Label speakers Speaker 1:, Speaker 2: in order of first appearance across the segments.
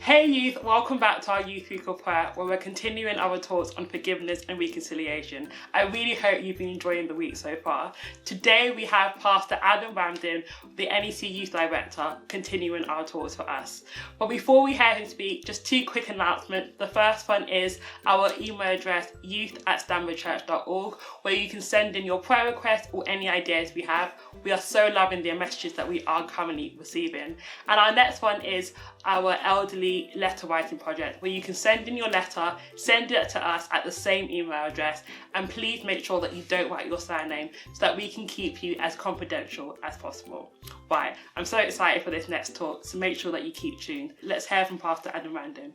Speaker 1: Hey youth, welcome back to our Youth Week of Prayer, where we're continuing our talks on forgiveness and reconciliation. I really hope you've been enjoying the week so far. Today we have Pastor Adam Ramden, the NEC Youth Director, continuing our talks for us. But before we hear him speak, just two quick announcements. The first one is our email address, youth@stanboroughchurch.org, where you can send in your prayer requests or any ideas we have. We are so loving the messages that we are currently receiving. And our next one is our elderly letter writing project, where you can send in your letter, send it to us at the same email address, and please make sure that you don't write your surname so that we can keep you as confidential as possible. Right, I'm so excited for this next talk, so make sure that you keep tuned. Let's hear from Pastor Adam Ramden.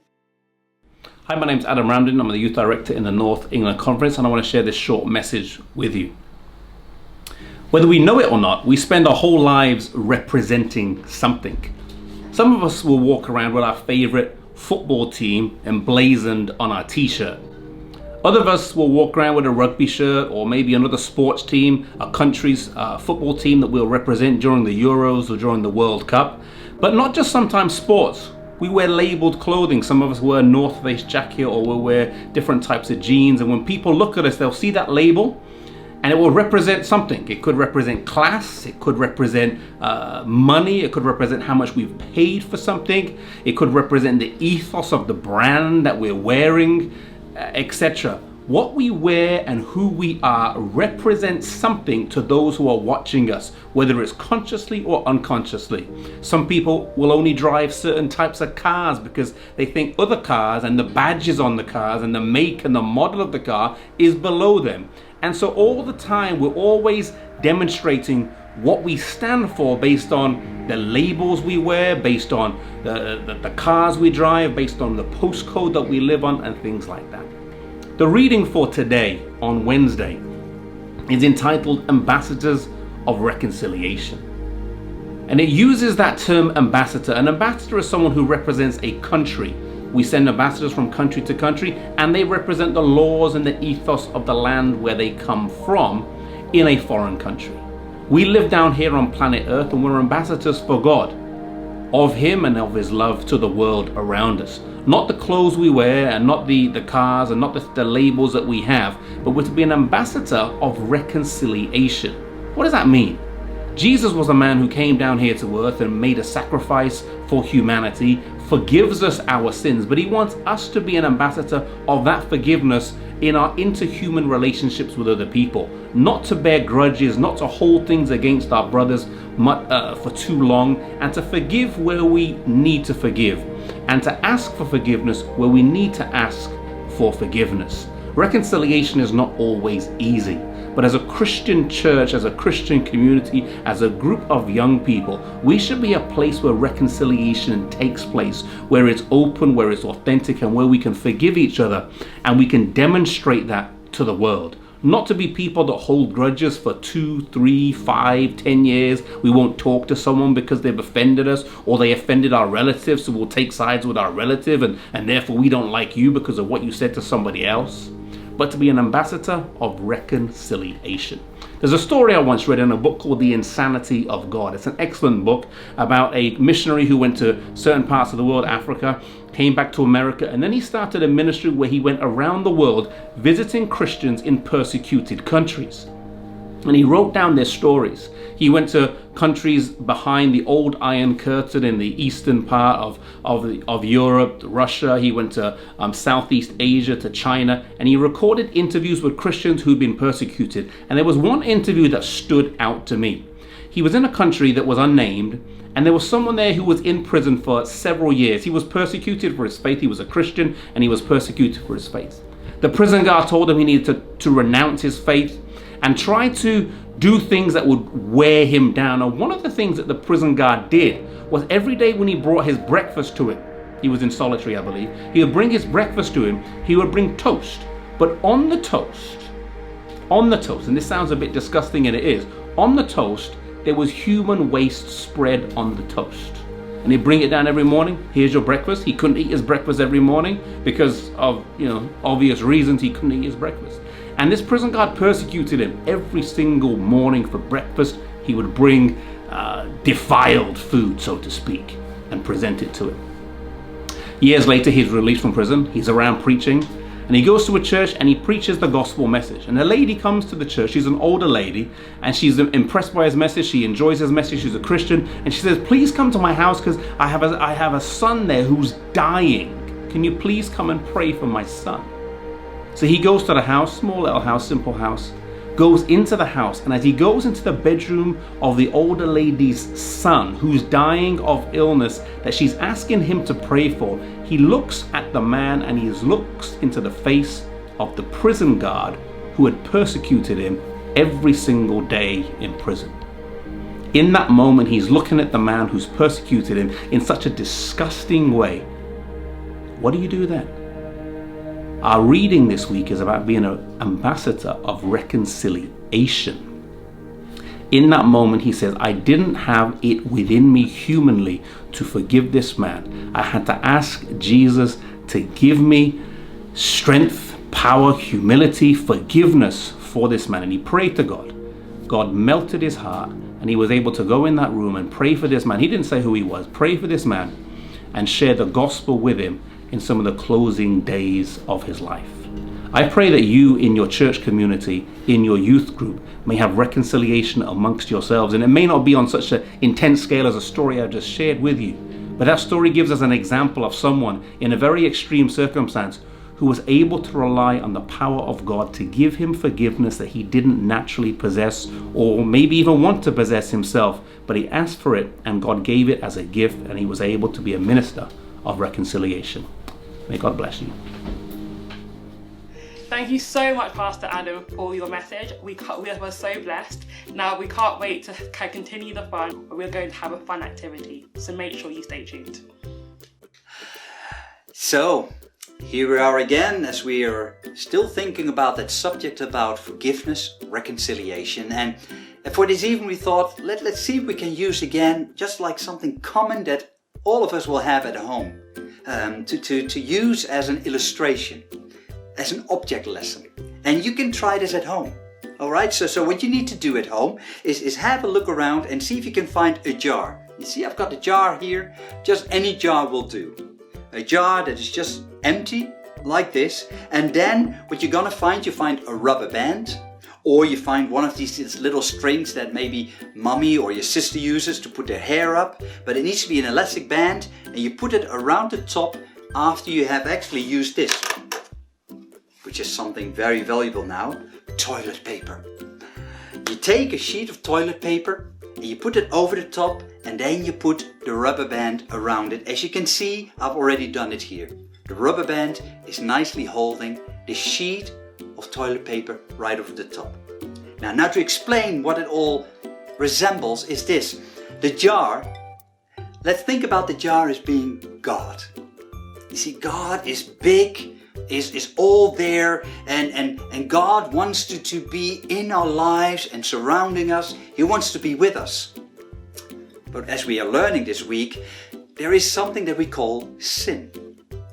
Speaker 2: Hi, my name's Adam Ramden. I'm the Youth Director in the North England Conference, and I want to share this short message with you. Whether we know it or not, we spend our whole lives representing something. Some of us will walk around with our favorite football team emblazoned on our t-shirt. Other of us will walk around with a rugby shirt or maybe another sports team, a country's football team that we'll represent during the Euros or during the World Cup. But not just sometimes sports. We wear labeled clothing. Some of us wear a North Face jacket, or we'll wear different types of jeans. And when people look at us, they'll see that label and it will represent something. It could represent class, it could represent money, it could represent how much we've paid for something, it could represent the ethos of the brand that we're wearing, etc. What we wear and who we are represents something to those who are watching us, whether it's consciously or unconsciously. Some people will only drive certain types of cars because they think other cars and the badges on the cars and the make and the model of the car is below them. And so all the time we're always demonstrating what we stand for based on the labels we wear, based on the cars we drive, based on the postcode that we live on, and things like that. The reading for today, on Wednesday, is entitled Ambassadors of Reconciliation. And it uses that term ambassador. An ambassador is someone who represents a country. We send ambassadors from country to country, and they represent the laws and the ethos of the land where they come from in a foreign country. We live down here on planet Earth, and we're ambassadors for God, of Him and of His love to the world around us. Not the clothes we wear, and not the cars, and not the labels that we have, but we're to be an ambassador of reconciliation. What does that mean? Jesus was a man who came down here to earth and made a sacrifice for humanity, forgives us our sins, but He wants us to be an ambassador of that forgiveness in our interhuman relationships with other people. Not to bear grudges, not to hold things against our brothers for too long, and to forgive where we need to forgive, and to ask for forgiveness where we need to ask for forgiveness. Reconciliation is not always easy, but as a Christian church, as a Christian community, as a group of young people, we should be a place where reconciliation takes place, where it's open, where it's authentic, and where we can forgive each other, and we can demonstrate that to the world. Not to be people that hold grudges for 2, 3, 5, 10 years. We won't talk to someone because they've offended us, or they offended our relatives, so we'll take sides with our relative, and therefore we don't like you because of what you said to somebody else. But to be an ambassador of reconciliation. There's a story I once read in a book called The Insanity of God. It's an excellent book about a missionary who went to certain parts of the world, Africa, came back to America, and then he started a ministry where he went around the world visiting Christians in persecuted countries. And he wrote down their stories. He went to countries behind the old Iron Curtain in the eastern part of Europe, Russia. He went to Southeast Asia, to China, and he recorded interviews with Christians who'd been persecuted. And there was one interview that stood out to me. He was in a country that was unnamed, and there was someone there who was in prison for several years. He was persecuted for his faith. He was a Christian, and he was persecuted for his faith. The prison guard told him he needed to renounce his faith and try to do things that would wear him down. And one of the things that the prison guard did was every day when he brought his breakfast to him, he was in solitary, I believe, he would bring his breakfast to him, he would bring toast. But on the toast, and this sounds a bit disgusting, and it is, on the toast, there was human waste spread on the toast. And he'd bring it down every morning. Here's your breakfast. He couldn't eat his breakfast every morning because of, obvious reasons he couldn't eat his breakfast. And this prison guard persecuted him. Every single morning for breakfast, he would bring defiled food, so to speak, and present it to him. Years later, he's released from prison. He's around preaching. And he goes to a church and he preaches the gospel message. And a lady comes to the church. She's an older lady and she's impressed by his message. She enjoys his message. She's a Christian. And she says, please come to my house because I have a son there who's dying. Can you please come and pray for my son? So he goes to the house, small little house, simple house, goes into the house. And as he goes into the bedroom of the older lady's son who's dying of illness that she's asking him to pray for, he looks at the man and he looks into the face of the prison guard who had persecuted him every single day in prison. In that moment, he's looking at the man who's persecuted him in such a disgusting way. What do you do then? Our reading this week is about being an ambassador of reconciliation. In that moment, he says, I didn't have it within me humanly to forgive this man. I had to ask Jesus to give me strength, power, humility, forgiveness for this man. And he prayed to God. God melted his heart and he was able to go in that room and pray for this man. He didn't say who he was. Pray for this man and share the gospel with him in some of the closing days of his life. I pray that you in your church community, in your youth group, may have reconciliation amongst yourselves. And it may not be on such an intense scale as a story I've just shared with you, but that story gives us an example of someone in a very extreme circumstance who was able to rely on the power of God to give him forgiveness that he didn't naturally possess or maybe even want to possess himself, but he asked for it and God gave it as a gift and he was able to be a minister of reconciliation. May God bless you.
Speaker 1: Thank you so much, Pastor Adam, for your message. We were so blessed. Now we can't wait to continue the fun. We're going to have a fun activity, so make sure you stay tuned.
Speaker 3: So, here we are again as we are still thinking about that subject about forgiveness, reconciliation. And for this evening we thought, let's see if we can use again just like something common that all of us will have at home. To use as an illustration, as an object lesson. And you can try this at home. Alright, so what you need to do at home is have a look around and see if you can find a jar. You see, I've got a jar here, just any jar will do. A jar that is just empty, like this. And then what you're gonna find, you find a rubber band, or you find one of these little strings that maybe mommy or your sister uses to put their hair up, but it needs to be an elastic band and you put it around the top after you have actually used this, which is something very valuable now, toilet paper. You take a sheet of toilet paper and you put it over the top and then you put the rubber band around it. As you can see, I've already done it here. The rubber band is nicely holding the sheet of toilet paper right over the top. Now to explain what it all resembles is this. The jar, let's think about the jar as being God. You see, God is big, is all there, and God wants to be in our lives and surrounding us. He wants to be with us. But as we are learning this week, there is something that we call sin.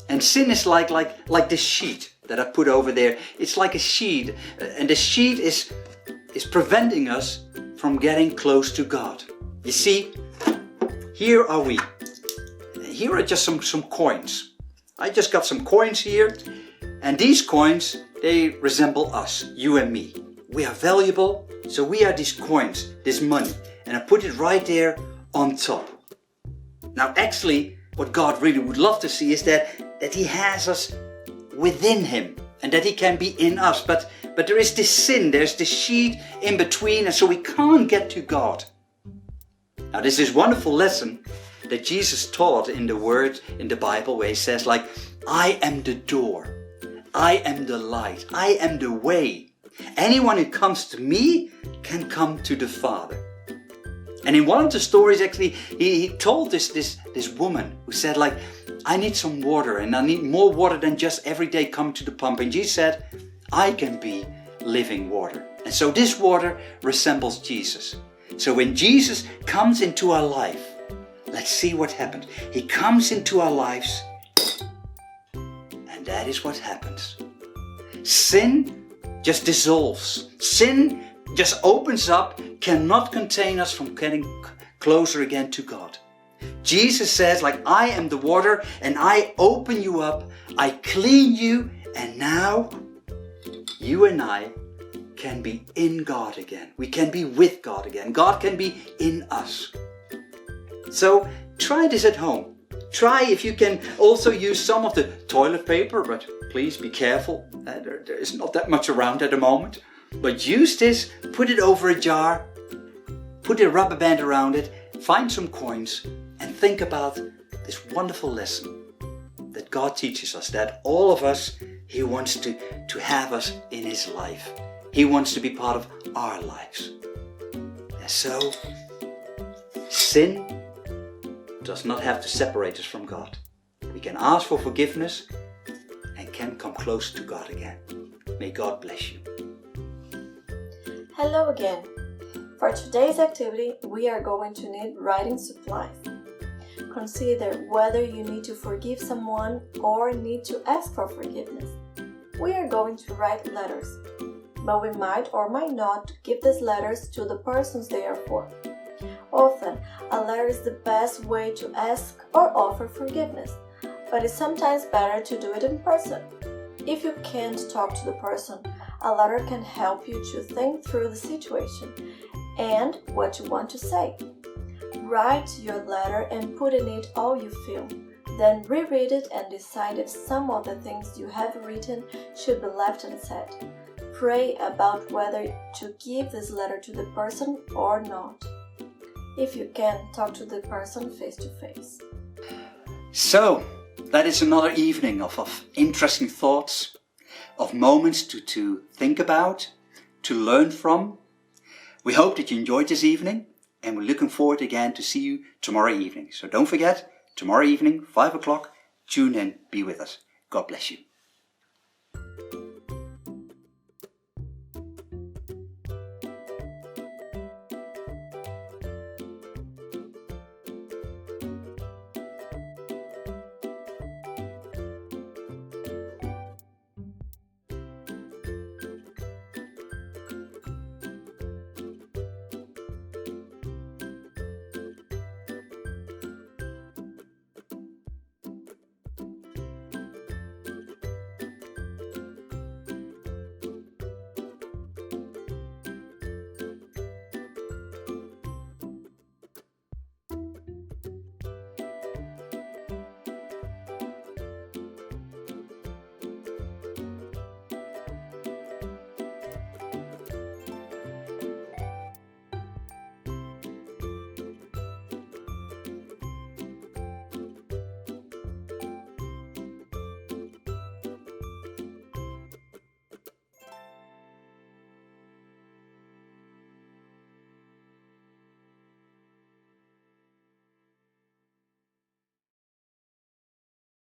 Speaker 3: And sin is like this sheet that I put over there. It's like a sheet, and the sheet is preventing us from getting close to God. You see, here are we. Here are just some coins. I just got some coins here, and these coins, they resemble us, you and me. We are valuable, so we are these coins, this money, and I put it right there on top. Now actually, what God really would love to see is that He has us within Him and that He can be in us. But there is this sin, there's this sheet in between, and so we can't get to God. Now this is wonderful lesson that Jesus taught in the Word, in the Bible, where He says like, I am the door, I am the light, I am the way. Anyone who comes to me can come to the Father. And in one of the stories, actually, he told this woman who said like, I need some water and I need more water than just every day come to the pump. And Jesus said, I can be living water. And so this water resembles Jesus. So when Jesus comes into our life, let's see what happens. He comes into our lives, and that is what happens. Sin just dissolves. Sin just opens up, cannot contain us from getting closer again to God. Jesus says, like, I am the water and I open you up, I clean you, and now you and I can be in God again. We can be with God again. God can be in us. So try this at home. Try if you can also use some of the toilet paper, but please be careful. There is not that much around at the moment. But use this, put it over a jar, put a rubber band around it, find some coins, and think about this wonderful lesson that God teaches us, that all of us, He wants to have us in His life. He wants to be part of our lives. And so, sin does not have to separate us from God. We can ask for forgiveness and can come close to God again. May God bless you.
Speaker 4: Hello again. For today's activity, we are going to need writing supplies. Consider whether you need to forgive someone or need to ask for forgiveness. We are going to write letters, but we might or might not give these letters to the persons they are for. Often, a letter is the best way to ask or offer forgiveness, but it's sometimes better to do it in person. If you can't talk to the person, a letter can help you to think through the situation and what you want to say. Write your letter and put in it all you feel. Then reread it and decide if some of the things you have written should be left unsaid. Pray about whether to give this letter to the person or not. If you can, talk to the person face to face.
Speaker 3: So, that is another evening of interesting thoughts, of moments to think about, to learn from. We hope that you enjoyed this evening, and we're looking forward again to see you tomorrow evening. So don't forget, tomorrow evening, 5 o'clock, tune in, be with us. God bless you.